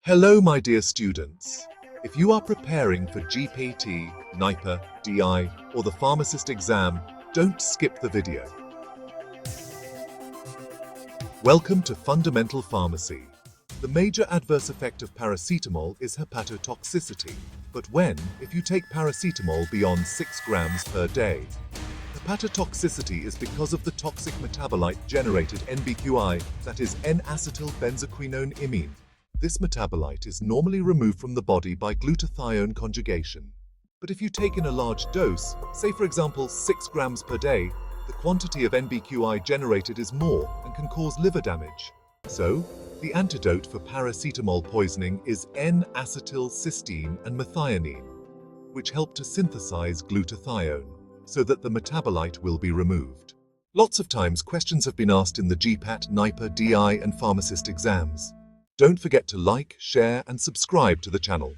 Hello my dear students. If you are preparing for GPAT Niper DI or the pharmacist exam, don't skip the video. Welcome to Fundamental Pharmacy. The major adverse effect of paracetamol is hepatotoxicity, but when, if you take paracetamol beyond 6 grams per day. Hepatotoxicity is because of the toxic metabolite generated NBQI, that is N-acetylbenzoquinone imine. This metabolite is normally removed from the body by glutathione conjugation. But if you take in a large dose, say for example 6 grams per day, the quantity of NBQI generated is more and can cause liver damage. So, the antidote for paracetamol poisoning is N-acetylcysteine and methionine, which help to synthesize glutathione, so that the metabolite will be removed. Lots of times questions have been asked in the GPAT Niper DI and Pharmacist exams. Don't forget to like, share and subscribe to the channel.